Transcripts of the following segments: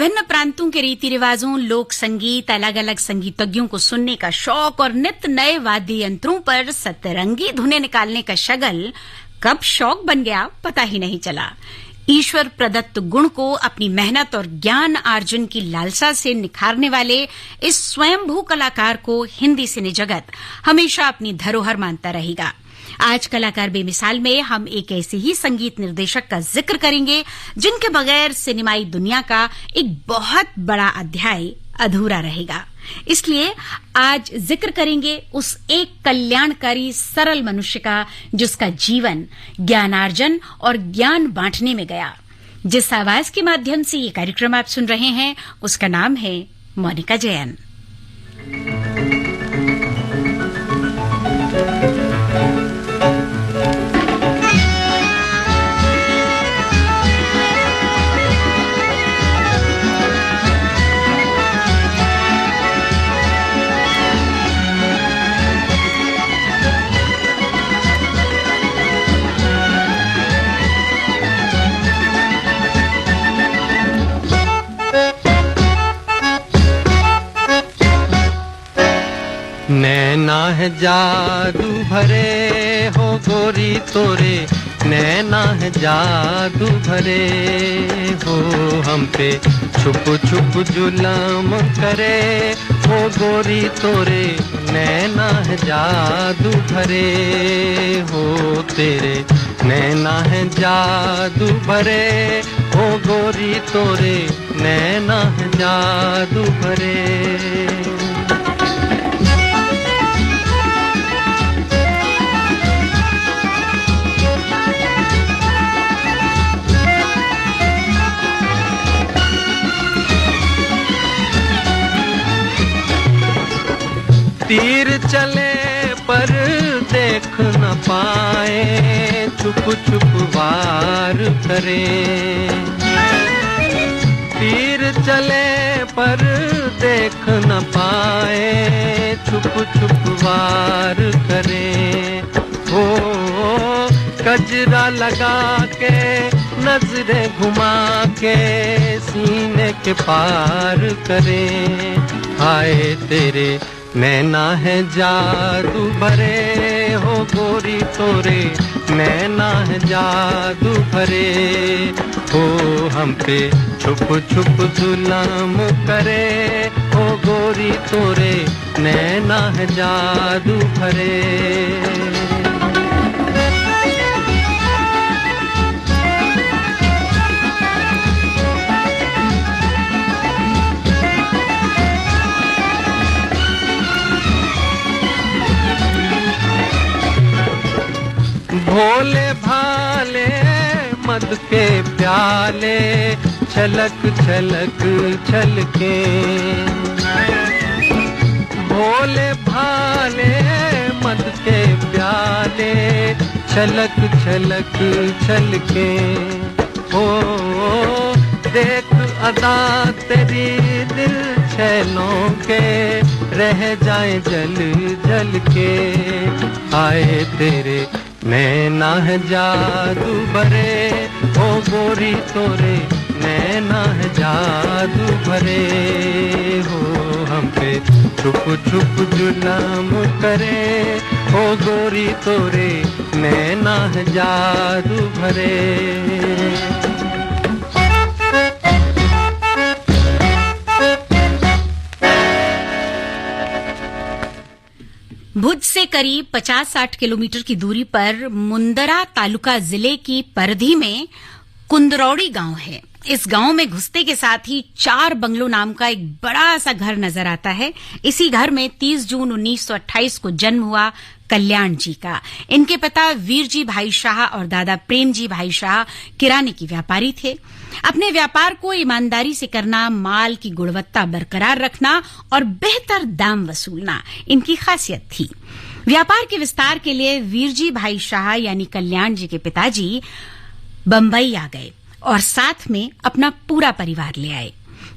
भिन्न प्रांतों के रीति रिवाजों, लोक संगीत, अलग अलग संगीतज्ञों को सुनने का शौक और नित्य नए वाद्य यंत्रों पर सतरंगी धुनें निकालने का शगल कब शौक बन गया पता ही नहीं चला। ईश्वर प्रदत्त गुण को अपनी मेहनत और ज्ञान आर्जन की लालसा से निखारने वाले इस स्वयंभू कलाकार को हिंदी सिने जगत हमेशा अपनी धरोहर मानता रहेगा। आज कलाकार बेमिसाल में हम एक ऐसे ही संगीत निर्देशक का जिक्र करेंगे जिनके बगैर सिनेमाई दुनिया का एक बहुत बड़ा अध्याय अधूरा रहेगा। इसलिए आज जिक्र करेंगे उस एक कल्याणकारी सरल मनुष्य का जिसका जीवन ज्ञानार्जन और ज्ञान बांटने में गया। जिस आवाज के माध्यम से ये कार्यक्रम आप सुन रहे हैं उसका नाम है मोनिका जैन। नैना है जादू भरे हो गोरी तोरे, नैना है जादू भरे हो हम पे छुप छुप जुल्म करे हो गोरी तोरे, नैना है जादू भरे हो तेरे, नैना है जादू भरे हो गोरी तोरे, नैना है जादू भरे। तीर चले पर देख न पाए, छुप छुप वार करे। तीर चले पर देख न पाए, छुप छुप वार करे। हो कजरा लगा के नजरें घुमा के सीने के पार करे। हाय तेरे नैना है जादू भरे हो गोरी तोरे, नैना है जादू भरे हो हम पे छुप छुप जुल्म करे हो गोरी तोरे, नैना है जादू भरे। भोले भाले मद के प्याले छलक छलक छलके। भोले भाले मद के प्याले छलक छलक छलके। हो देख अदा तेरी दिल छैलों के रह जाए जल जल के। आए तेरे नैना है जादू भरे ओ गोरी तोरे, नैना है जादू भरे हो हम पे छुप छुप जुल्म करे ओ गोरी तोरे, नैना है जादू भरे। भुज से करीब 50-60 किलोमीटर की दूरी पर मुंदरा तालुका जिले की परधी में कुंदरौड़ी गांव है। इस गांव में घुसते के साथ ही 4 बंगलो नाम का एक बड़ा सा घर नजर आता है। इसी घर में 30 जून 1928 को जन्म हुआ कल्याण जी का। इनके पिता वीर जी भाई शाह और दादा प्रेम जी भाई शाह किराने की व्यापारी थे। अपने व्यापार को ईमानदारी से करना, माल की गुणवत्ता बरकरार रखना और बेहतर दाम वसूलना इनकी खासियत थी। व्यापार के विस्तार के लिए वीरजी भाई शाह यानी कल्याण जी के पिताजी बंबई आ गए और साथ में अपना पूरा परिवार ले आए।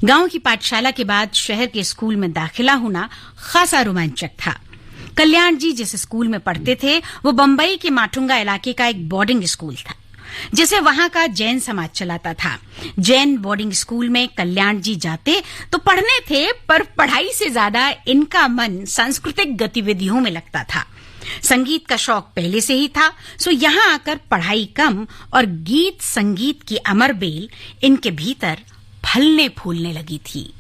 गांव की पाठशाला के बाद शहर के स्कूल में दाखिला होना खासा रोमांचक था। कल्याण जी जिस स्कूल में पढ़ते थे वो बंबई के माटुंगा इलाके का एक बोर्डिंग स्कूल था। जिसे वहां का जैन समाज चलाता था। जैन बोर्डिंग स्कूल में कल्याण जी जाते तो पढ़ने थे, पर पढ़ाई से ज्यादा इनका मन सांस्कृतिक गतिविधियों में लगता था। संगीत का शौक पहले से ही था, सो यहां आकर पढ़ाई कम और गीत संगीत की अमर बेल इनके भीतर फलने फूलने लगी थी।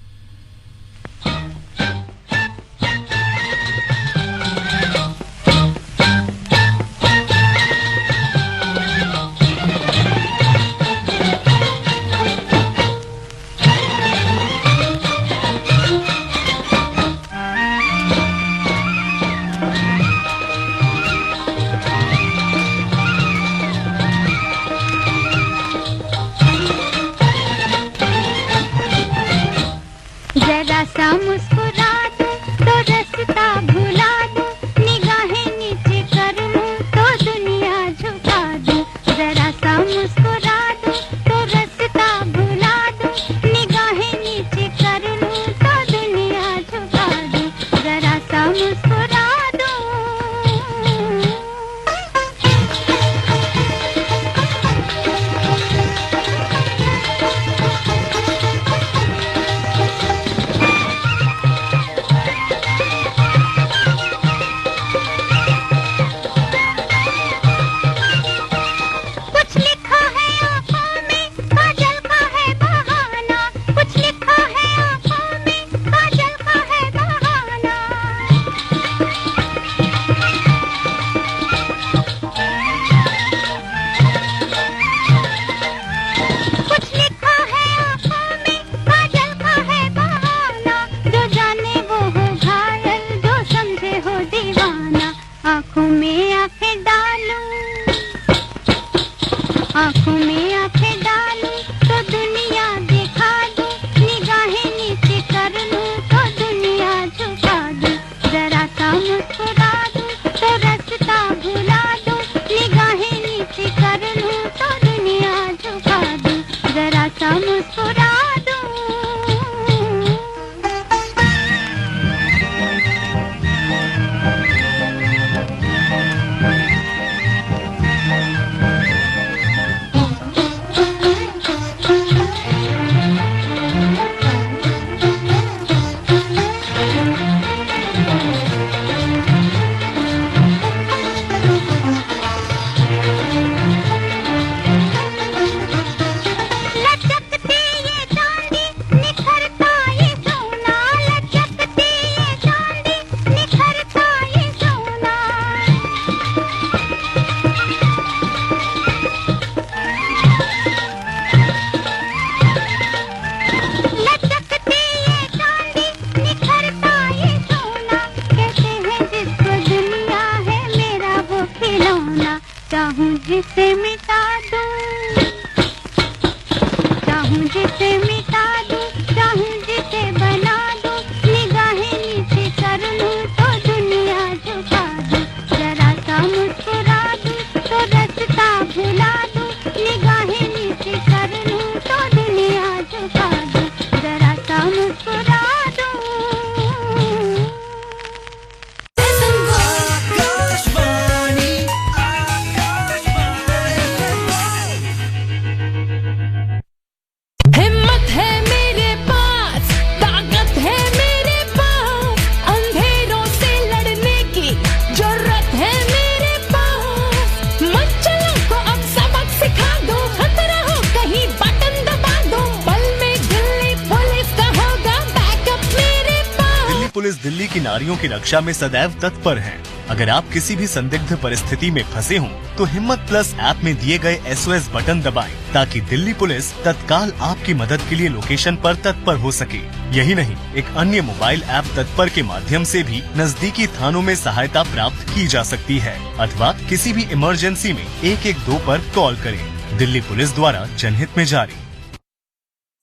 पुलिस दिल्ली की नारियों की रक्षा में सदैव तत्पर है। अगर आप किसी भी संदिग्ध परिस्थिति में फंसे हों, तो हिम्मत प्लस ऐप में दिए गए SOS बटन दबाएं, ताकि दिल्ली पुलिस तत्काल आपकी मदद के लिए लोकेशन पर तत्पर हो सके। यही नहीं, एक अन्य मोबाइल ऐप तत्पर के माध्यम से भी नजदीकी थानों में सहायता प्राप्त की जा सकती है, अथवा किसी भी इमरजेंसी में 112 पर कॉल करें। दिल्ली पुलिस द्वारा जनहित में जारी।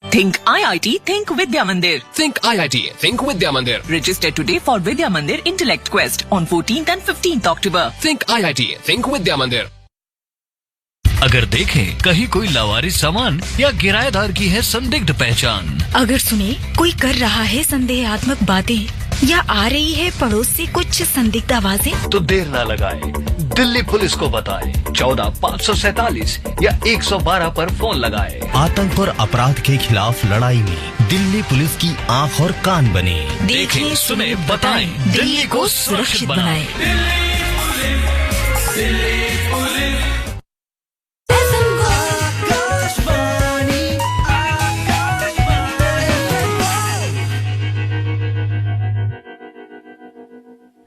Think IIT, think Vidya Mandir. Think IIT, think Vidya Mandir. Register today for Vidya Mandir Intellect Quest on 14th and 15th October. Think IIT, think Vidya Mandir. अगर देखें कहीं कोई लावारिस सामान या किराएदार की है संदिग्ध पहचान, अगर सुने कोई कर रहा है संदेहात्मक बातें, या आ रही है पड़ोस से कुछ संदिग्ध आवाजें? तो देर ना लगाए, दिल्ली पुलिस को बताए। 14-547 या 112 पर फोन लगाए। आतंक और अपराध के खिलाफ लड़ाई में दिल्ली पुलिस की आंख और कान बने। देखें, सुने, बताएं, दिल्ली को सुरक्षित बनाएं।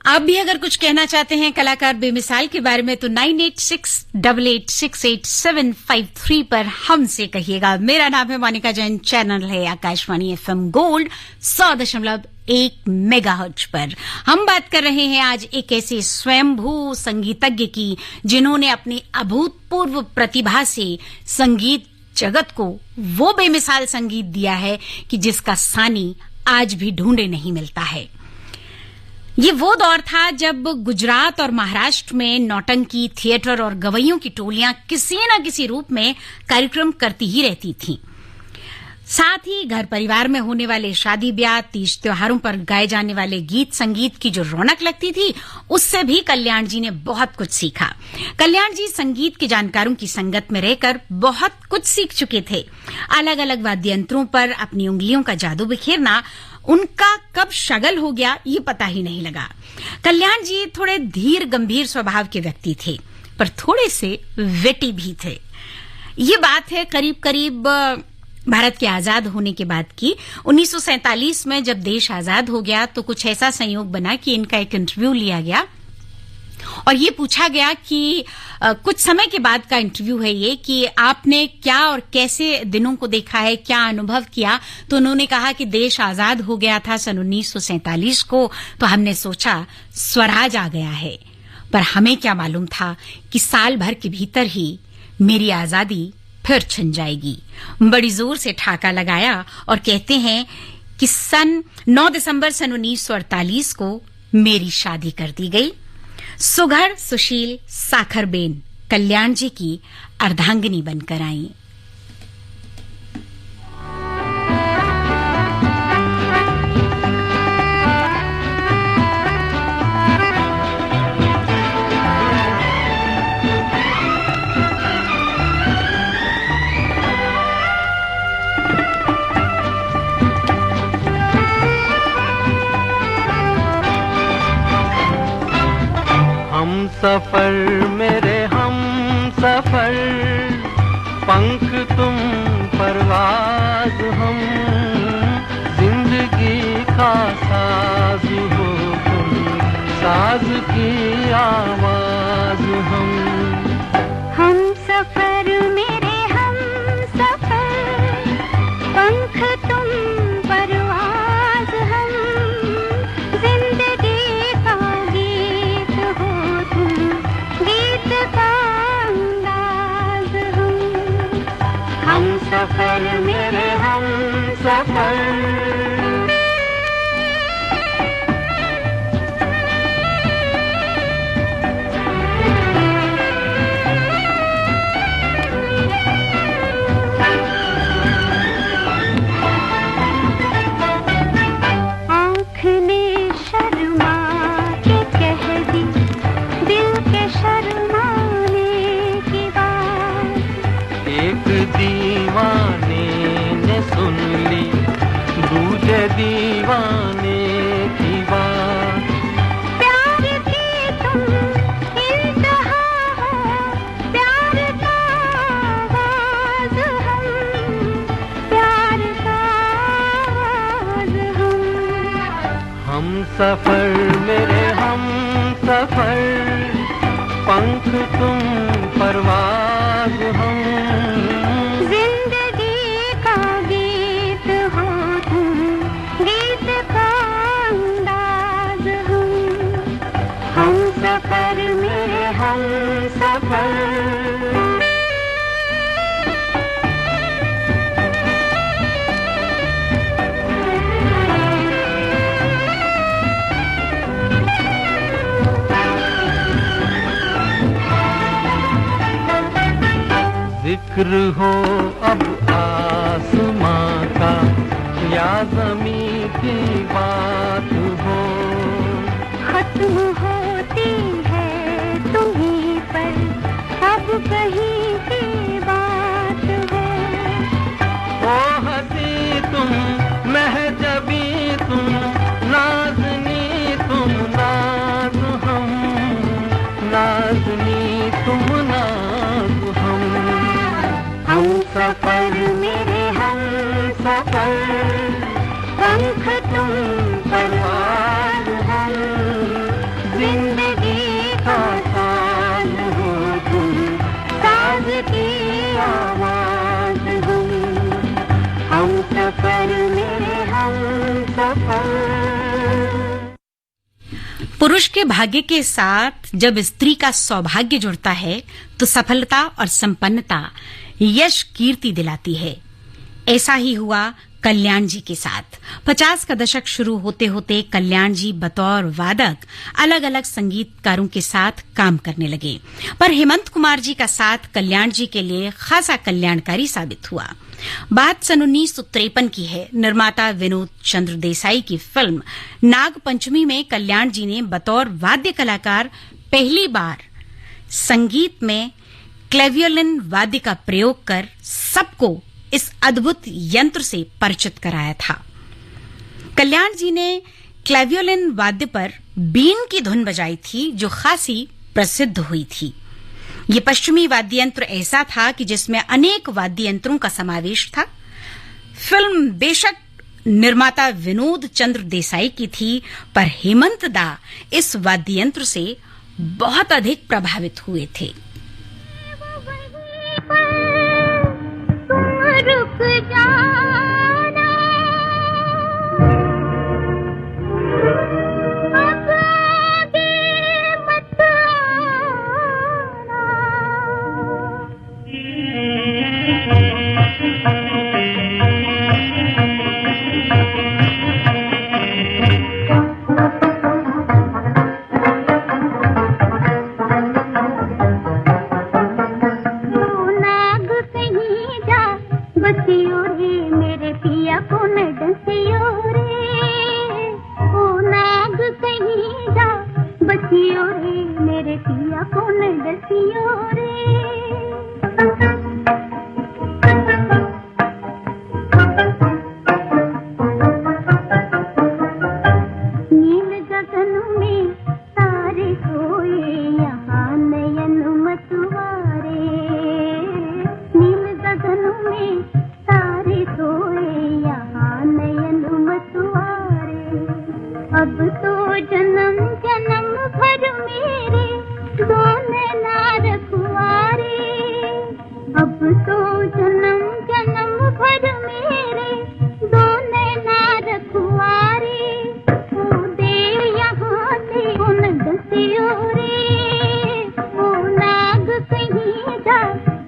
आप भी अगर कुछ कहना चाहते हैं कलाकार बेमिसाल के बारे में तो 9868886753 पर हमसे कहिएगा। मेरा नाम है मोनिका जैन, चैनल है आकाशवाणी FM गोल्ड 100.1 मेगाहर्ट्ज पर। हम बात कर रहे हैं आज एक ऐसे स्वयंभू संगीतज्ञ की जिन्होंने अपनी अभूतपूर्व प्रतिभा से संगीत जगत को वो बेमिसाल संगीत दिया है कि जिसका सानी आज भी ढूंढे नहीं मिलता है। ये वो दौर था जब गुजरात और महाराष्ट्र में नौटंकी, थिएटर और गवैयों की टोलियां किसी न किसी रूप में कार्यक्रम करती ही रहती थीं। साथ ही घर परिवार में होने वाले शादी ब्याह, तीज त्योहारों पर गाए जाने वाले गीत संगीत की जो रौनक लगती थी, उससे भी कल्याण जी ने बहुत कुछ सीखा। कल्याण जी संगीत के जानकारों की संगत में रहकर बहुत कुछ सीख चुके थे। अलग अलग वाद्य यंत्रों पर अपनी उंगलियों का जादू बिखेरना उनका कब शगल हो गया ये पता ही नहीं लगा। कल्याण जी थोड़े धीर गंभीर स्वभाव के व्यक्ति थे, पर थोड़े से विटी भी थे। ये बात है करीब करीब भारत के आजाद होने के बाद की। 1947 में जब देश आजाद हो गया तो कुछ ऐसा संयोग बना कि इनका एक इंटरव्यू लिया गया और ये पूछा गया कि कुछ समय के बाद का इंटरव्यू है ये, कि आपने क्या और कैसे दिनों को देखा है, क्या अनुभव किया। तो उन्होंने कहा कि देश आजाद हो गया था सन 1947 को, तो हमने सोचा स्वराज आ गया है, पर हमें क्या मालूम था कि साल भर के भीतर ही मेरी आजादी फिर छिन जाएगी। बड़ी जोर से ठाका लगाया और कहते हैं कि 9 दिसंबर सन 1948 को मेरी शादी कर दी गई। सुघड़ सुशील साखरबेन कल्याण जी की अर्धांगिनी बनकर आई। सफर मेरे हम सफर, पंख तुम परवाज हम, जिंदगी का साज हो तुम, साज की आवाज हम सफर मेरे हम सफर, पंख तुम परवाज हम, जिंदगी का गीत हो तुम, गीत का अंदाज हम सफर मेरे हम सफर। दीवाने की बात, प्यार की तुम इंतहा हो, प्यार का आवाज प्यार का आवाज हम सफर मेरे हम सफर, पंख तुम परवाज हम, सफर मेरे हम सफर। जिक्र हो अब आसमां का या ज़मीं की बात हो, तुम होती है तुम्हीं पर अब कहीं की बात है। ओ हंसी तुम महजबी तुम नाज़नी तुम नाज़ हम, नाज़नी तुम नाज़ हम सफर मेरे हम सफर, पंख तुम परवाज़ हम, जिंदगी का साज हो तुम, साज की आवाज़ हम सफर मेरे हम सफर। पुरुष के भाग्य के साथ जब स्त्री का सौभाग्य जुड़ता है तो सफलता और संपन्नता यश कीर्ति दिलाती है। ऐसा ही हुआ कल्याण जी के साथ। 50 का दशक शुरू होते होते कल्याण जी बतौर वादक अलग अलग संगीतकारों के साथ काम करने लगे, पर हेमंत कुमार जी का साथ कल्याण जी के लिए खासा कल्याणकारी साबित हुआ। बात सन 1953 की है। निर्माता विनोद चंद्र देसाई की फिल्म नाग पंचमी में कल्याण जी ने बतौर वाद्य कलाकार पहली बार संगीत में क्लेवियोलिन वाद्य का प्रयोग कर सबको इस अद्भुत यंत्र से परिचित कराया था। कल्याण जी ने क्लेवियोलिन वाद्य पर बीन की धुन बजाई थी जो खासी प्रसिद्ध हुई थी। ये पश्चिमी वाद्य यंत्र ऐसा था कि जिसमें अनेक वाद्य यंत्रों का समावेश था। फिल्म बेशक निर्माता विनोद चंद्र देसाई की थी, पर हेमंत दा इस वाद्य यंत्र से बहुत अधिक प्रभावित हुए थे। रुक जाना अब आगे मत बसियो रे मेरे पिया को न डसियो रे, ओ नाग कहीं जा बसियो रे मेरे पिया को न डसियो रे। नील गगन में तारे सोए यहाँ नयन मतवारे, नील गगन में तारे सोए यहाँ नयन मतवारे। अब तो जन्म जन्म भर मेरे दो नैना रखवारे, अब तो जन्म जन्म भर मेरे दो नैना रखवारे। ओ देव यहाँ से उन दसियो रे, ओ नाग कहीं जा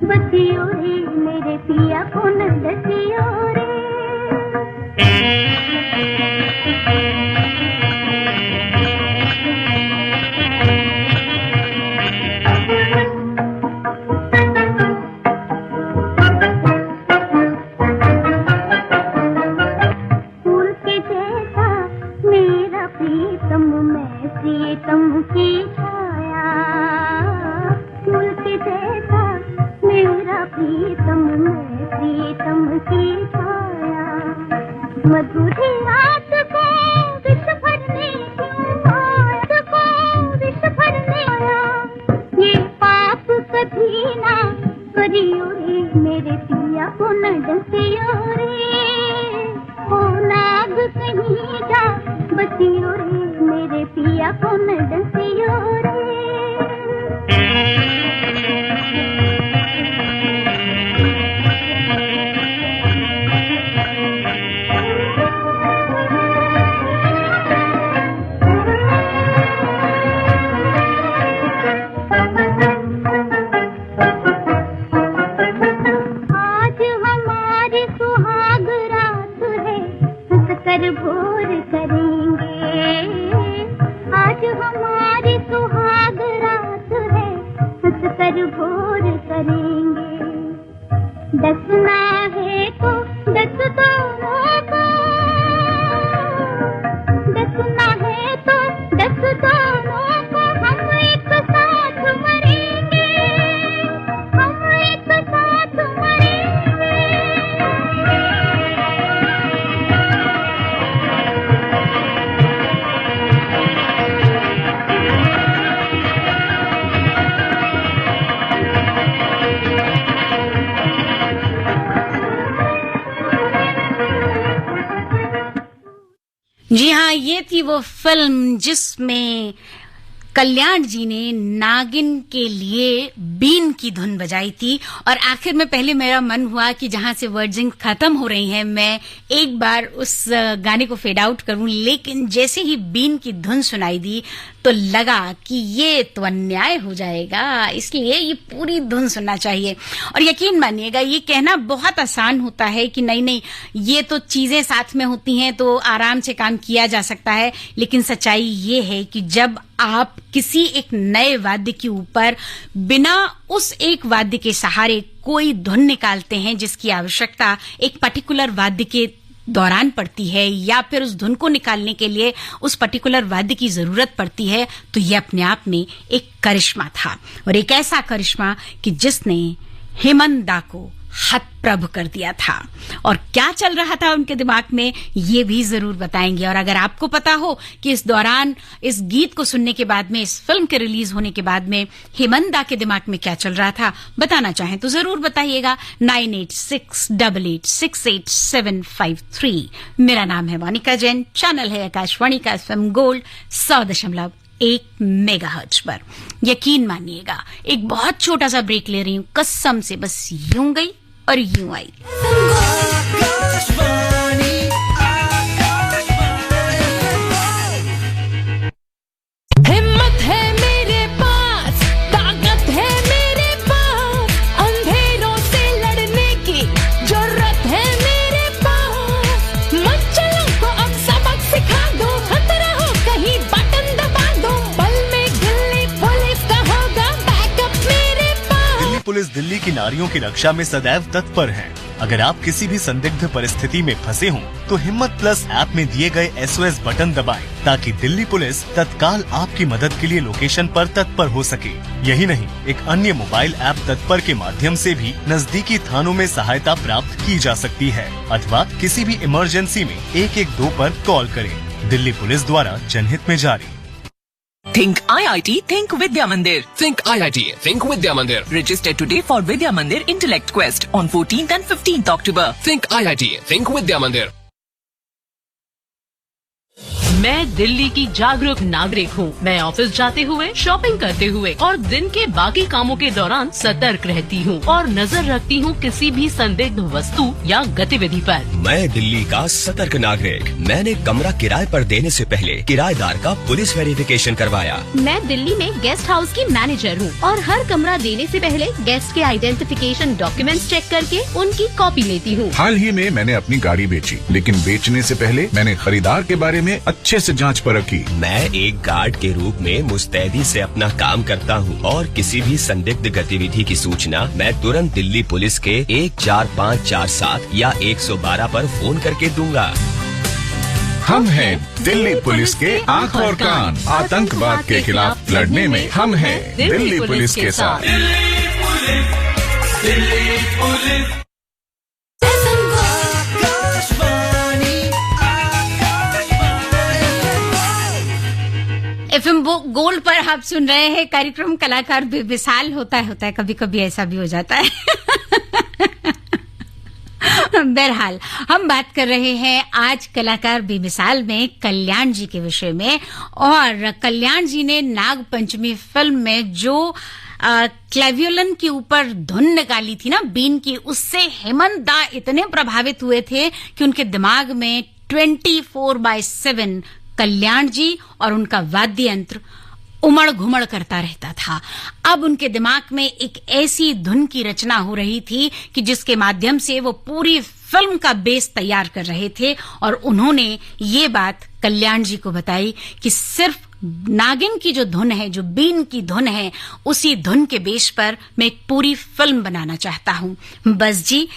बसियो रे मेरे पिया को न डसियो रे। फूल के जैसा मेरा प्रीतम मैं प्रीतम की छाया, फूल के जैसा मेरा प्रीतम मैं प्रीतम की छाया। मधुर रात को विष भरने क्यों आया, को विष भरने आया। ये पाप कभी ना करियो रे मेरे पिया को न डसियो रे, ओ नाग कहीं जा बसियो रे मेरे पिया को न डसियो रे। आज हमारी सुहाग रात है हंस कर भोर करेंगे, आज हमारी सुहाग रात है हंस कर भोर करेंगे। डसना है तो डस दोनों को, डसना है तो डस दोनों जी हाँ, ये थी वो फिल्म जिसमें कल्याण जी ने नागिन के लिए बीन की धुन बजाई थी। और आखिर में पहले मेरा मन हुआ कि जहां से वर्डिंग खत्म हो रही हैं मैं एक बार उस गाने को फेड आउट करूं, लेकिन जैसे ही बीन की धुन सुनाई दी तो लगा कि ये तो अन्याय हो जाएगा, इसलिए ये पूरी धुन सुनना चाहिए। और यकीन मानिएगा, ये कहना बहुत आसान होता है कि नहीं ये तो चीजें साथ में होती हैं तो आराम से काम किया जा सकता है, लेकिन सच्चाई ये है कि जब आप किसी एक नए वाद्य के ऊपर बिना उस एक वाद्य के सहारे कोई धुन निकालते हैं जिसकी आवश्यकता एक पर्टिकुलर वाद्य के दौरान पड़ती है या फिर उस धुन को निकालने के लिए उस पर्टिकुलर वाद्य की जरूरत पड़ती है, तो ये अपने आप में एक करिश्मा था। और एक ऐसा करिश्मा कि जिसने हेमंत दा को हतप्रभ कर दिया था। और क्या चल रहा था उनके दिमाग में, ये भी जरूर बताएंगे। और अगर आपको पता हो कि इस दौरान इस गीत को सुनने के बाद में, इस फिल्म के रिलीज होने के बाद में हेमंत दा के दिमाग में क्या चल रहा था, बताना चाहें तो जरूर बताइएगा। 9868886753। मेरा नाम है मोनिका जैन, चैनल है आकाशवाणी का FM गोल्ड 100.1 मेगाहर्ट्ज पर। यकीन मानिएगा, एक बहुत छोटा सा ब्रेक ले रही हूं, कसम से बस यूं गई और यूं आई। हिम्मत है मेरे पास, ताकत है मेरे पास, अंधेरों से लड़ने की जरूरत है मेरे पास। मच्छरों को अब सबक सिखा दो, खतरा हो कहीं बटन दबा दो, पल में दिल्ली पुलिस का होगा बैकअप मेरे पास। दिल्ली पुलिस दिल्ली की नारियों की रक्षा में सदैव तत्पर है। अगर आप किसी भी संदिग्ध परिस्थिति में फंसे हों, तो हिम्मत प्लस ऐप में दिए गए SOS बटन दबाएं, ताकि दिल्ली पुलिस तत्काल आपकी मदद के लिए लोकेशन पर तत्पर हो सके। यही नहीं, एक अन्य मोबाइल ऐप तत्पर के माध्यम से भी नजदीकी थानों में सहायता प्राप्त की जा सकती है, अथवा किसी भी इमरजेंसी में 112 पर कॉल करें। दिल्ली पुलिस द्वारा जनहित में जारी। Think IIT, think Vidya Mandir. Think IIT, think Vidya Mandir. Register today for Vidya Mandir Intellect Quest on 14th and 15th October. Think IIT, think Vidya Mandir. मैं दिल्ली की जागरूक नागरिक हूँ। मैं ऑफिस जाते हुए, शॉपिंग करते हुए और दिन के बाकी कामों के दौरान सतर्क रहती हूँ और नजर रखती हूँ किसी भी संदिग्ध वस्तु या गतिविधि पर। मैं दिल्ली का सतर्क नागरिक। मैंने कमरा किराए पर देने से पहले किराएदार का पुलिस वेरिफिकेशन करवाया। मैं दिल्ली में गेस्ट हाउस की मैनेजर हूँ और हर कमरा देने से पहले गेस्ट के आइडेंटिफिकेशन डॉक्यूमेंट्स चेक करके उनकी कॉपी लेती हूँ। हाल ही में मैंने अपनी गाड़ी बेची, लेकिन बेचने से पहले मैंने खरीदार के बारे में अच्छे से जांच परख की। मैं एक गार्ड के रूप में मुस्तैदी से अपना काम करता हूँ और किसी भी संदिग्ध गतिविधि की सूचना मैं तुरंत दिल्ली पुलिस के 14547 या 112 पर फोन करके दूंगा। हम हैं दिल्ली पुलिस के आंख और कान। आतंकवाद के खिलाफ लड़ने में हम हैं दिल्ली पुलिस के साथ। FM गोल्ड पर आप सुन रहे हैं कार्यक्रम कलाकार बेमिसाल। होता है कभी कभी ऐसा भी हो जाता है। बहरहाल हम बात कर रहे हैं आज कलाकार बेमिसाल में कल्याण जी के विषय में। और कल्याण जी ने नाग पंचमी फिल्म में जो क्लेवियोलिन के ऊपर धुन निकाली थी ना, बीन की, उससे हेमंत दा इतने प्रभावित हुए थे कि उनके दिमाग में 24/7 कल्याण जी और उनका वाद्य यंत्र उमड़ घुमड़ करता रहता था। अब उनके दिमाग में एक ऐसी धुन की रचना हो रही थी कि जिसके माध्यम से वो पूरी फिल्म का बेस तैयार कर रहे थे। और उन्होंने ये बात कल्याण जी को बताई कि सिर्फ नागिन की जो धुन है, जो बीन की धुन है, उसी धुन के बेस पर मैं एक पूरी फिल्म बनाना चाहता हूं। बस जी,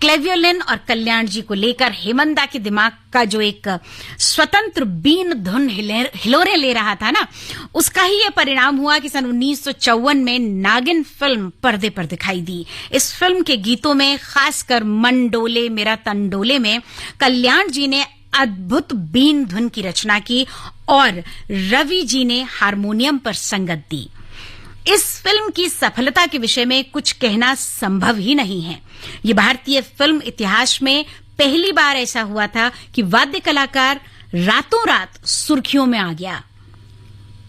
क्लेवियोलिन और कल्याण जी को लेकर हेमंत दा के दिमाग का जो एक स्वतंत्र बीन धुन हिलोरे ले रहा था ना, उसका ही ये परिणाम हुआ कि सन 1954 में नागिन फिल्म पर्दे पर दिखाई दी। इस फिल्म के गीतों में, खासकर मन डोले मेरा तन डोले में, कल्याण जी ने अद्भुत बीन धुन की रचना की और रवि जी ने हारमोनियम पर संगत दी। इस फिल्म की सफलता के विषय में कुछ कहना संभव ही नहीं है। ये भारतीय फिल्म इतिहास में पहली बार ऐसा हुआ था कि वाद्य कलाकार रातों रात सुर्खियों में आ गया।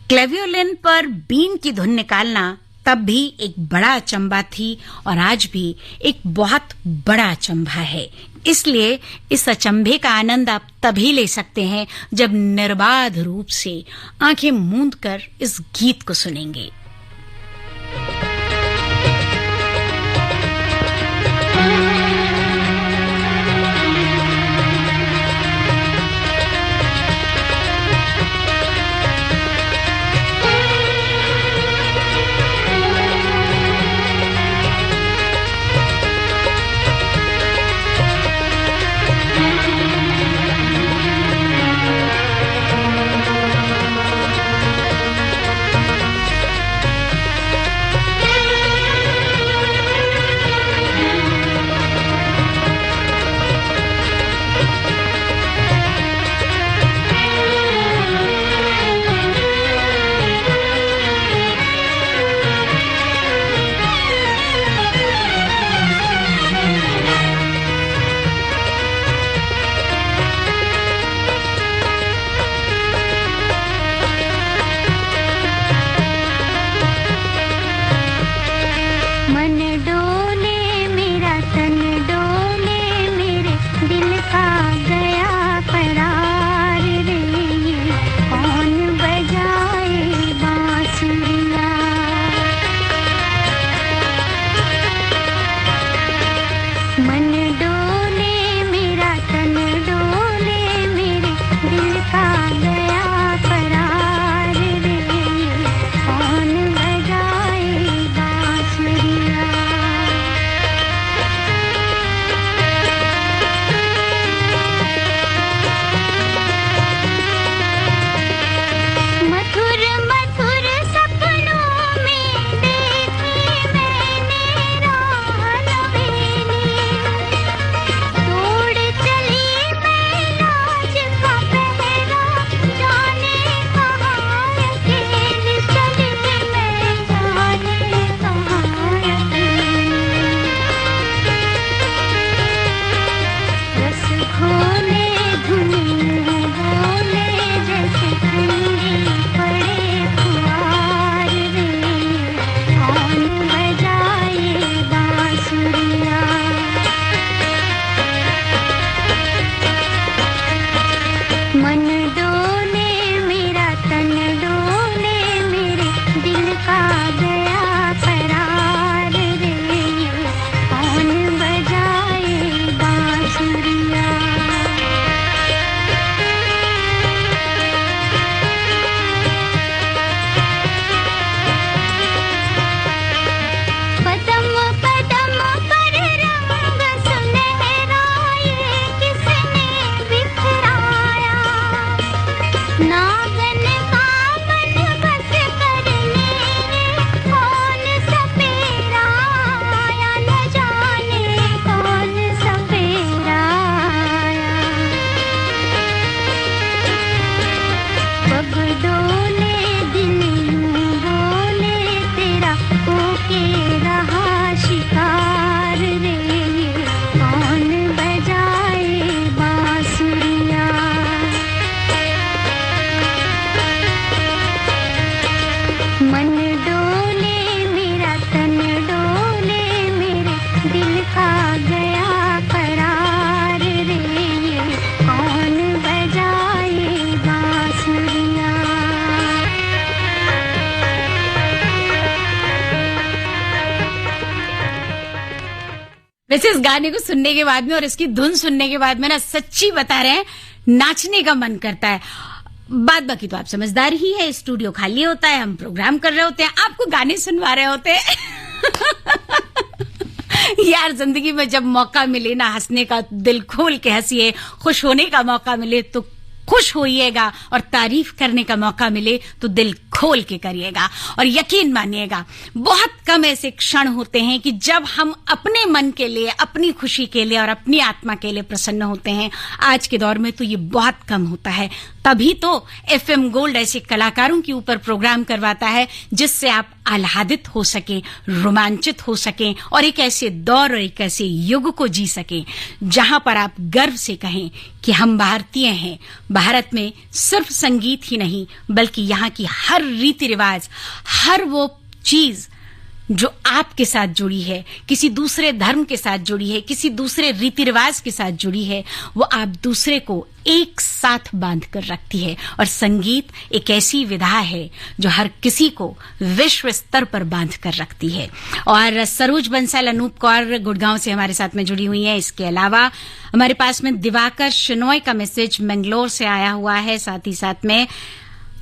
क्लेवियोलिन पर बीन की धुन निकालना तब भी एक बड़ा अचंभा थी और आज भी एक बहुत बड़ा अचंभा है। इसलिए इस अचंभे का आनंद आप तभी ले सकते हैं जब निर्बाध रूप से आंखें मूंद कर इस गीत को सुनेंगे। वैसे इस गाने को सुनने के बाद में और इसकी धुन सुनने के बाद में ना सच्ची बता रहे हैं नाचने का मन करता है। बात बाकी तो आप समझदार ही है, स्टूडियो खाली होता है, हम प्रोग्राम कर रहे होते हैं, आपको गाने सुनवा रहे होते हैं। यार जिंदगी में जब मौका मिले ना हंसने का, दिल खोल के हंसिए, खुश होने का मौका मिले तो खुश होइएगा और तारीफ करने का मौका मिले तो दिल खोल के करिएगा। और यकीन मानिएगा बहुत कम ऐसे क्षण होते हैं कि जब हम अपने मन के लिए, अपनी खुशी के लिए और अपनी आत्मा के लिए प्रसन्न होते हैं। आज के दौर में तो ये बहुत कम होता है। तभी तो FM गोल्ड ऐसे कलाकारों के ऊपर प्रोग्राम करवाता है जिससे आप आह्लादित हो सकें, रोमांचित हो सकें और एक ऐसे दौर और एक ऐसे युग को जी सकें जहां पर आप गर्व से कहें कि हम भारतीय हैं। भारत में सिर्फ संगीत ही नहीं बल्कि यहाँ की हर रीति रिवाज, हर वो चीज जो आपके साथ जुड़ी है, किसी दूसरे धर्म के साथ जुड़ी है, किसी दूसरे रीति रिवाज के साथ जुड़ी है, वो आप दूसरे को एक साथ बांध कर रखती है। और संगीत एक ऐसी विधा है जो हर किसी को विश्व स्तर पर बांध कर रखती है। और सरोज बंसल, अनूप कौर गुड़गांव से हमारे साथ में जुड़ी हुई हैं। इसके अलावा हमारे पास में दिवाकर शिनोय का मैसेज मंगलोर से आया हुआ है। साथ ही साथ में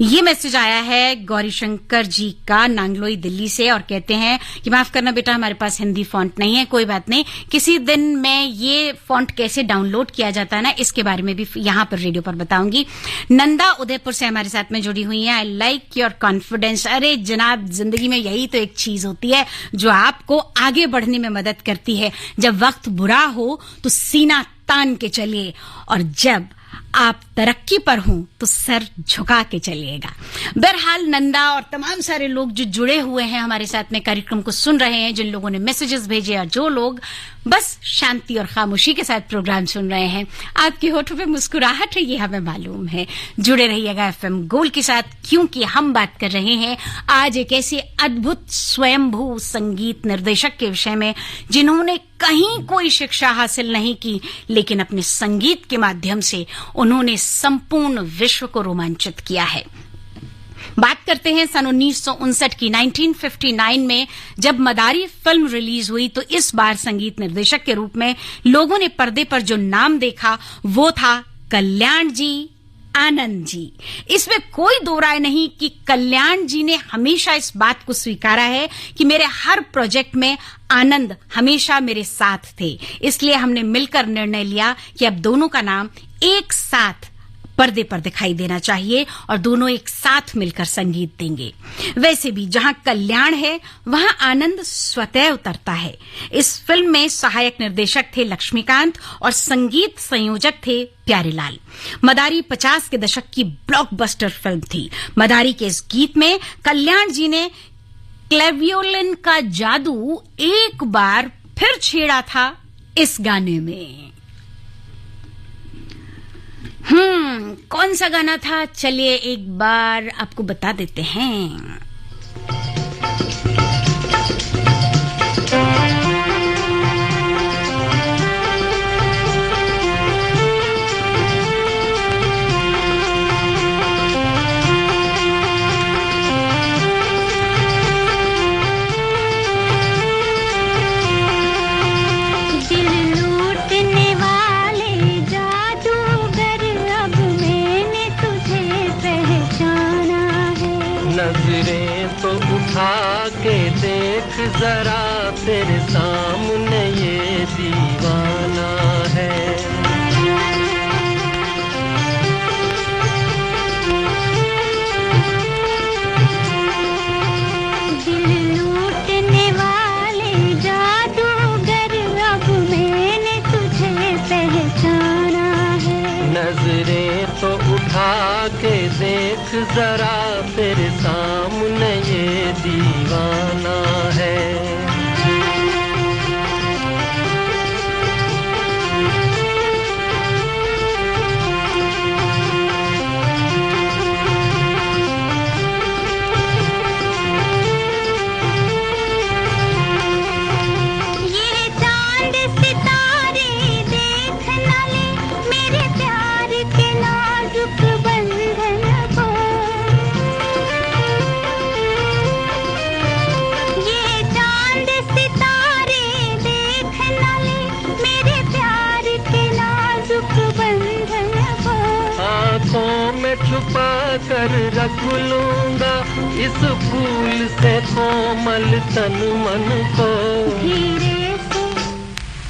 ये मैसेज आया है गौरी शंकर जी का नांगलोई दिल्ली से, और कहते हैं कि माफ करना बेटा, हमारे पास हिंदी फॉन्ट नहीं है। कोई बात नहीं, किसी दिन मैं ये फॉन्ट कैसे डाउनलोड किया जाता है ना, इसके बारे में भी यहां पर रेडियो पर बताऊंगी। नंदा उदयपुर से हमारे साथ में जुड़ी हुई है। I like your confidence. अरे जनाब, जिंदगी में यही तो एक चीज होती है जो आपको आगे बढ़ने में मदद करती है। जब वक्त बुरा हो तो सीना तान के चलिए, और जब आप तरक्की पर हों तो सर झुका के चलिएगा। बहरहाल नंदा और तमाम सारे लोग जो जुड़े हुए हैं हमारे साथ में, कार्यक्रम को सुन रहे हैं, जिन लोगों ने मैसेजेस भेजे और जो लोग बस शांति और खामोशी के साथ प्रोग्राम सुन रहे हैं, आपके होठों पे मुस्कुराहट है, ये हमें मालूम है। जुड़े रहिएगा एफएम गोल्ड के साथ, क्योंकि हम बात कर रहे हैं आज एक ऐसे अद्भुत स्वयंभू संगीत निर्देशक के विषय में जिन्होंने कहीं कोई शिक्षा हासिल नहीं की, लेकिन अपने संगीत के माध्यम से उन्होंने संपूर्ण विश्व को रोमांचित किया है। बात करते हैं सन 1959 की। 1959 में जब मदारी फिल्म रिलीज हुई तो इस बार संगीत निर्देशक के रूप में लोगों ने पर्दे पर जो नाम देखा वो था कल्याण जी, आनंद जी। इसमें कोई दो राय नहीं कि कल्याण जी ने हमेशा इस बात को स्वीकारा है कि मेरे हर प्रोजेक्ट में आनंद हमेशा मेरे साथ थे, इसलिए हमने मिलकर निर्णय लिया कि अब दोनों का नाम एक साथ पर्दे पर दिखाई देना चाहिए और दोनों एक साथ मिलकर संगीत देंगे। वैसे भी जहां कल्याण है वहां आनंद स्वतः उतरता है। इस फिल्म में सहायक निर्देशक थे लक्ष्मीकांत और संगीत संयोजक थे प्यारेलाल। मदारी 50 के दशक की ब्लॉकबस्टर फिल्म थी। मदारी के इस गीत में कल्याण जी ने क्लेवियोलिन का जादू एक बार फिर छेड़ा था इस गाने में। कौन सा गाना था, चलिए एक बार आपको बता देते हैं। जरा तेरे सामने ये दीवाना है। दिल लूटने वाले जादूगर, अब मैंने तुझे पहचाना है। नजरें तो उठा के देख जरा तेरे सामने ये दीवाना है। छुपा कर रख लूंगा इस फूल से कोमल तन मन को।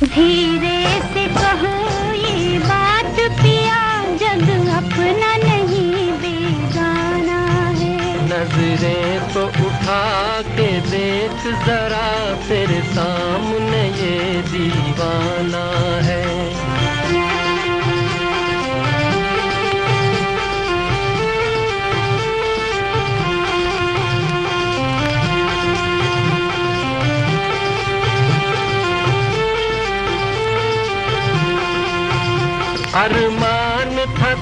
धीरे से कहो ये बात पिया, जग अपना नहीं बेगाना है। नजरें तो उठा के देख जरा तेरे सामने ये दीवाना है। अरमान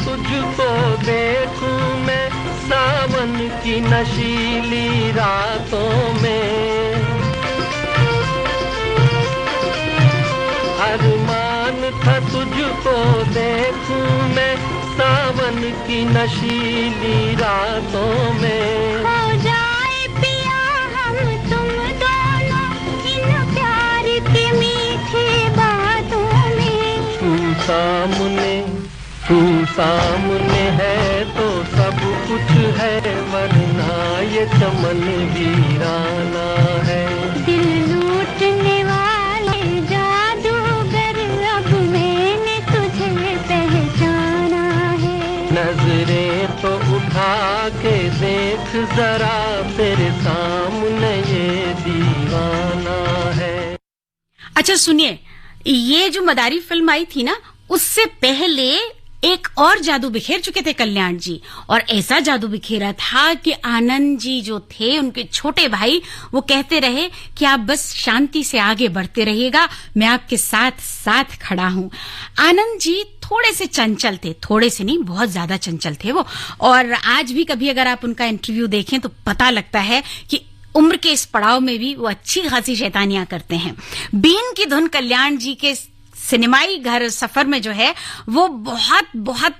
तुझको देखूं मैं सावन की नशीली रातों में। अरमान था तुझको देखूं मैं सावन की नशीली रातों में। हो जाए पिया हम तुम दोनों इन प्यार की मीठी बातों में। तू सामने है तो सब कुछ है, वरना ये चमन वीराना है। दिल लूटने वाले जादूगर अब मैंने तुझे पहचाना है। नजरें तो उठा के देख जरा तेरे सामने ये दीवाना है। अच्छा सुनिए, ये जो मदारी फिल्म आई थी ना, उससे पहले एक और जादू बिखेर चुके थे कल्याण जी, और ऐसा जादू बिखेरा था कि आनंद जी जो थे, उनके छोटे भाई, वो कहते रहे कि आप बस शांति से आगे बढ़ते रहिएगा, मैं आपके साथ साथ खड़ा हूं। आनंद जी थोड़े से चंचल थे, थोड़े से नहीं, बहुत ज्यादा चंचल थे वो, और आज भी कभी अगर आप उनका इंटरव्यू देखें तो पता लगता है कि उम्र के इस पड़ाव में भी वो अच्छी खासी शैतानियां करते हैं। बीन की धुन कल्याण जी के सिनेमाई घर सफर में जो है वो बहुत बहुत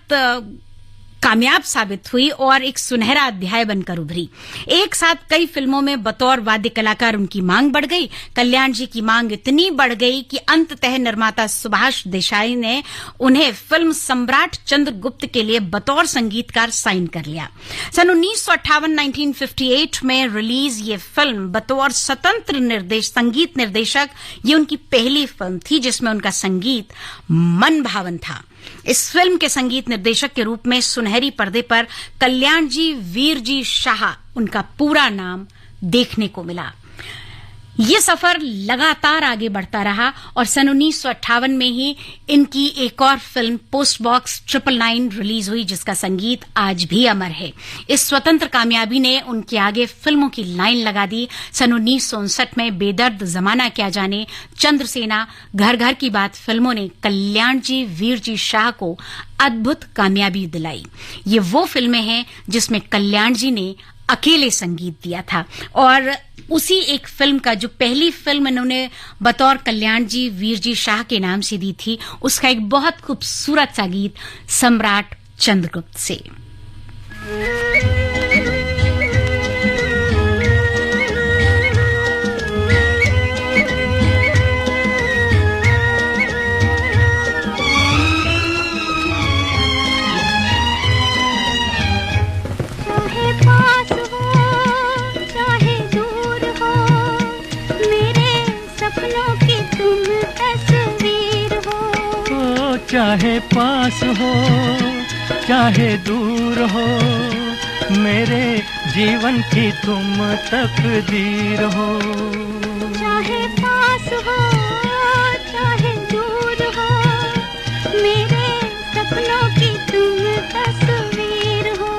कामयाब साबित हुई और एक सुनहरा अध्याय बनकर उभरी। एक साथ कई फिल्मों में बतौर वाद्य कलाकार उनकी मांग बढ़ गई। कल्याण जी की मांग इतनी बढ़ गई कि अंततः निर्माता सुभाष देसाई ने उन्हें फिल्म सम्राट चंद्रगुप्त के लिए बतौर संगीतकार साइन कर लिया। सन 1958 में रिलीज ये फिल्म बतौर स्वतंत्र संगीत निर्देशक ये उनकी पहली फिल्म थी जिसमें उनका संगीत मन भावन था। इस फिल्म के संगीत निर्देशक के रूप में सुनहरी पर्दे पर कल्याण जी वीर जी शाह उनका पूरा नाम देखने को मिला। ये सफर लगातार आगे बढ़ता रहा और सन 1958 में ही इनकी एक और फिल्म पोस्ट बॉक्स 999 रिलीज हुई जिसका संगीत आज भी अमर है। इस स्वतंत्र कामयाबी ने उनके आगे फिल्मों की लाइन लगा दी। सन 1959 में बेदर्द जमाना क्या जाने, चंद्रसेना, घर घर की बात फिल्मों ने कल्याण जी वीर जी शाह को अद्भुत कामयाबी दिलाई। ये वो फिल्में हैं जिसमें कल्याण जी ने अकेले संगीत दिया था, और उसी एक फिल्म का जो पहली फिल्म इन्होंने बतौर कल्याण जी वीर जी शाह के नाम से दी थी, उसका एक बहुत खूबसूरत सा गीत सम्राट चंद्रगुप्त से। चाहे पास हो चाहे दूर हो, मेरे जीवन की तुम तकदीर हो। चाहे पास हो चाहे दूर हो, मेरे सपनों की तुम तस्वीर हो।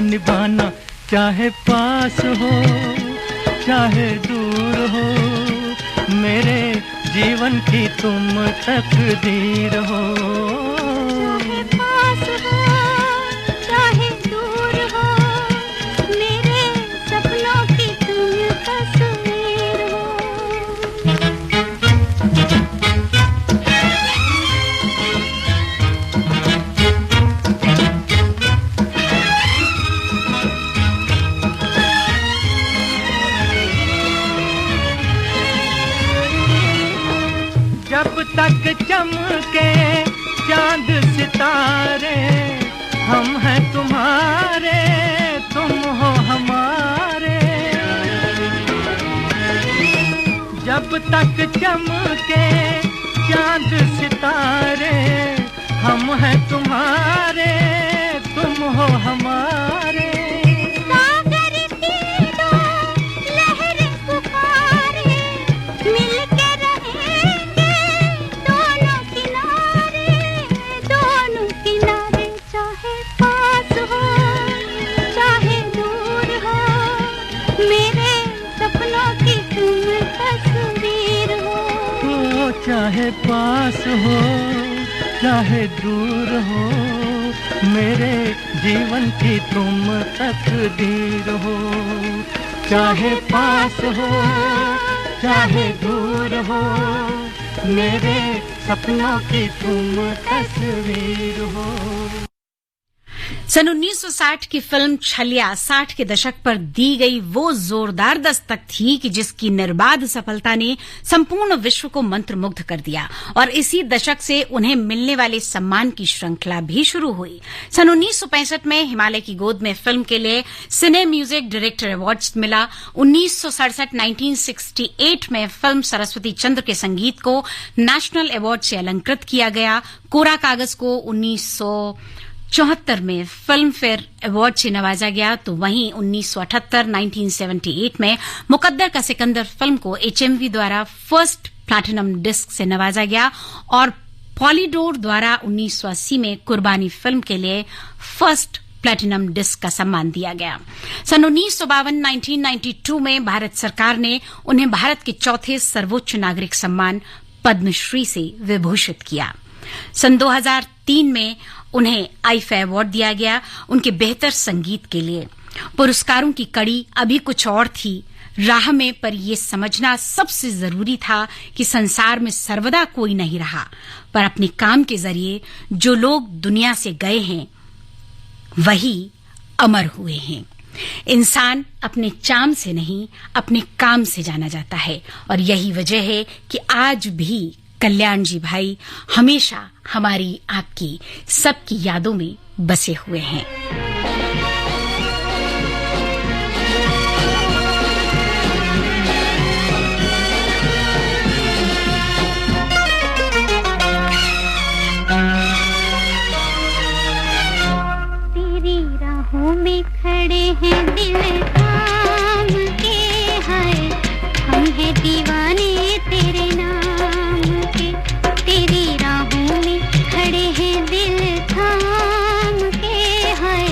निभाना चाहे पास हो चाहे दूर हो, मेरे जीवन की तुम तकदीर हो। चाहे पास हो चाहे दूर हो, मेरे सपनों की तुम तस्वीर हो। जब तक चमके चांद सितारे, हम हैं तुम्हारे, तुम हो हमारे। जब तक चमके चांद सितारे, हम हैं तुम्हारे, तुम हो हमारे। सागर की दो लहरें पुकारे, मिलके रहेंगे दोनों किनारे, दोनों किनारे। चाहे पास हो चाहे दूर हो, मेरे सपनों की तुम तस्वीर हो। चाहे पास हो चाहे दूर हो, मेरे जीवन की तुम तकदीर हो। चाहे पास हो चाहे दूर हो, मेरे सपनों की तुम तस्वीर हो। सन 1960 की फिल्म छलिया 60 के दशक पर दी गई वो जोरदार दस्तक थी कि जिसकी निर्बाध सफलता ने संपूर्ण विश्व को मंत्रमुग्ध कर दिया और इसी दशक से उन्हें मिलने वाले सम्मान की श्रृंखला भी शुरू हुई। सन 1965 में हिमालय की गोद में फिल्म के लिए सिने म्यूजिक डायरेक्टर अवार्ड मिला। 1968 में फिल्म सरस्वती चंद्र के संगीत को नेशनल अवार्ड से अलंकृत किया गया। कोरा कागज को 1974 में फिल्म फेयर अवार्ड से नवाजा गया, तो वहीं 1978 में मुकद्दर का सिकंदर फिल्म को HMV द्वारा फर्स्ट प्लैटिनम डिस्क से नवाजा गया और पॉलीडोर द्वारा 1980 में कुर्बानी फिल्म के लिए फर्स्ट प्लैटिनम डिस्क का सम्मान दिया गया। सन 1992 में भारत सरकार ने उन्हें भारत के चौथे सर्वोच्च नागरिक सम्मान पद्मश्री से विभूषित किया। सन 2003 में उन्हें आईफे अवार्ड दिया गया उनके बेहतर संगीत के लिए। पुरस्कारों की कड़ी अभी कुछ और थी राह में, पर यह समझना सबसे जरूरी था कि संसार में सर्वदा कोई नहीं रहा, पर अपने काम के जरिए जो लोग दुनिया से गए हैं वही अमर हुए हैं। इंसान अपने चाम से नहीं अपने काम से जाना जाता है और यही वजह है कि आज भी कल्याण जी भाई हमेशा हमारी आपकी सबकी यादों में बसे हुए हैं। तेरी राहों में खड़े हैं दिल थाम के, हाय हम हैं दीवाने तेरे नाम के। तेरी राहों में खड़े हैं दिल थाम के, हाय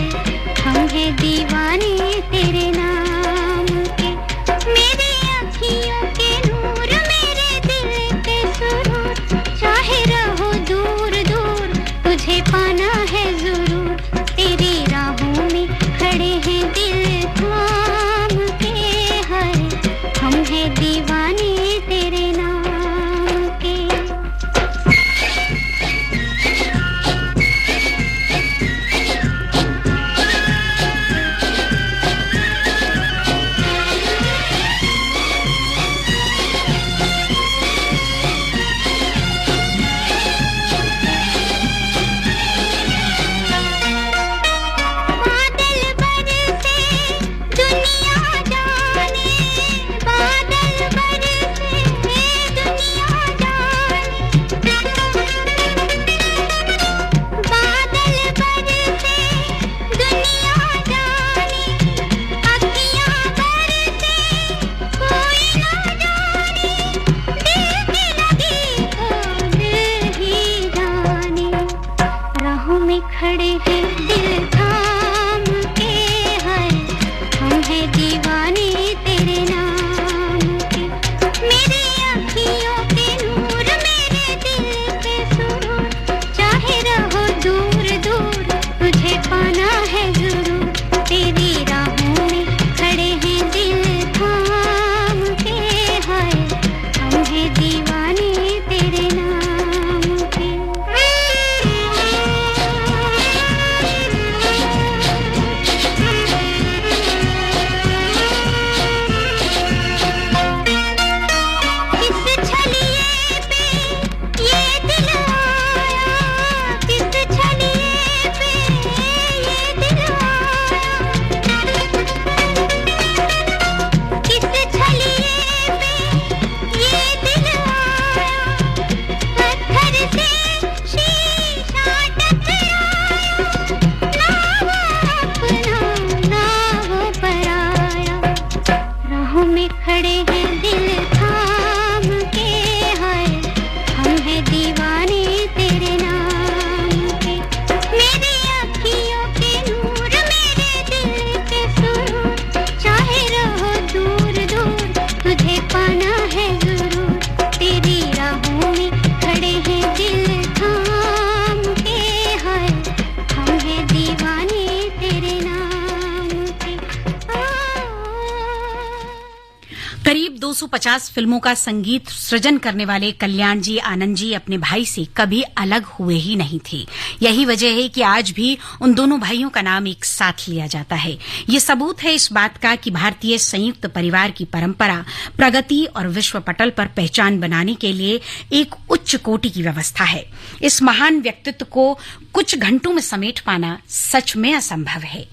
1950 फिल्मों का संगीत सृजन करने वाले कल्याण जी आनंद जी अपने भाई से कभी अलग हुए ही नहीं थे। यही वजह है कि आज भी उन दोनों भाइयों का नाम एक साथ लिया जाता है। ये सबूत है इस बात का कि भारतीय संयुक्त परिवार की परंपरा प्रगति और विश्व पटल पर पहचान बनाने के लिए एक उच्च कोटि की व्यवस्था है। इस महान व्यक्तित्व को कुछ घंटों में समेट पाना सच में असंभव है।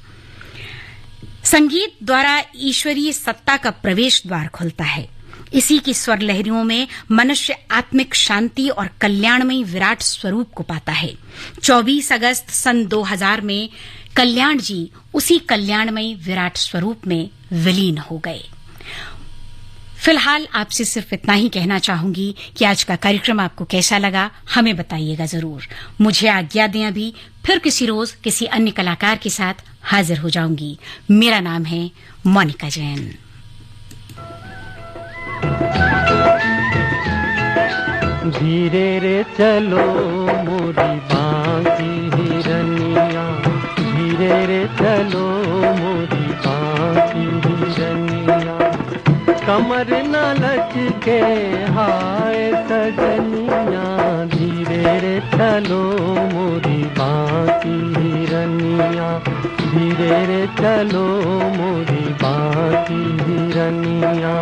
संगीत द्वारा ईश्वरीय सत्ता का प्रवेश द्वार खुलता है। इसी की स्वर लहरियों में मनुष्य आत्मिक शांति और कल्याणमयी विराट स्वरूप को पाता है। 24 अगस्त सन 2000 में कल्याण जी उसी कल्याणमयी विराट स्वरूप में विलीन हो गए। फिलहाल आपसे सिर्फ इतना ही कहना चाहूंगी कि आज का कार्यक्रम आपको कैसा लगा हमें बताइएगा जरूर। मुझे आज्ञा दें, अभी फिर किसी रोज किसी अन्य कलाकार के साथ हाजिर हो जाऊंगी। मेरा नाम है मोनिका जैन। धीरे रे चलो मोरी बांकी हिरनिया, धीरे रे चलो मोरी बांकी हिरनिया, कमर न लचके हाय सजनिया, धीरे रे चलो मोरी बांकी हिरनिया, धीरे रे चलो मोरी बांकी हिरनिया।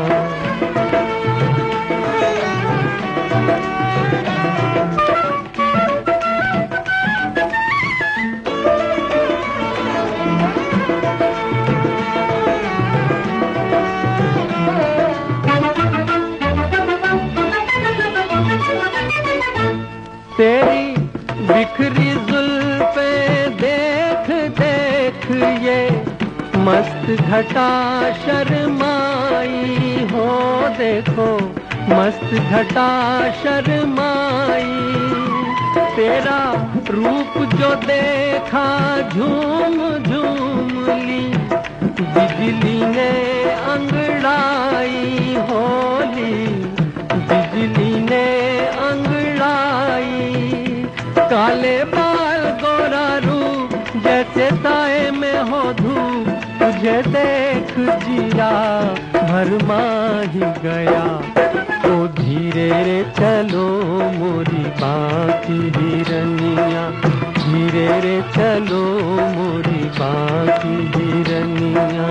तेरी बिखरी जुल्फे देख देख ये मस्त घटा शर्माई हो, देखो मस्त घटा शर्माई, तेरा रूप जो देखा झूम झूम ली, बिजली ने अंगड़ाई होली, बिजली ने अंगड़ाई, काले बाल गोरा रूप जैसे साए में हो धूप, तुझे देख जिया भरमा ही गया। तो धीरे रे चलो मोरी बांकी हिरनिया, धीरे रे चलो मोरी बांकी हिरनिया।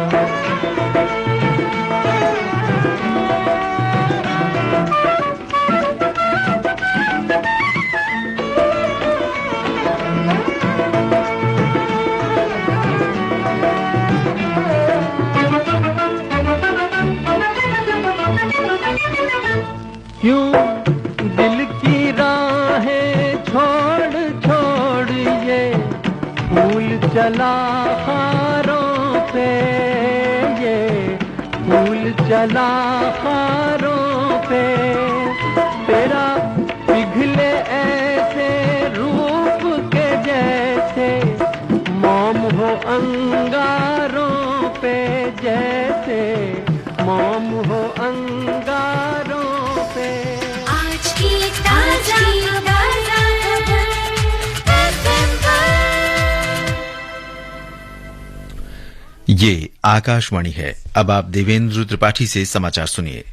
क्यों दिल की राहें छोड़ छोड़ ये फूल चला खारों पे, ये फूल चला खारों पे, तेरा पिघले ऐसे रूप के जैसे मोम हो अंगारों पे, जैसे मोम हो अंगारों पे। आज की ताजा ये आकाशवाणी है। अब आप देवेंद्र त्रिपाठी से समाचार सुनिए।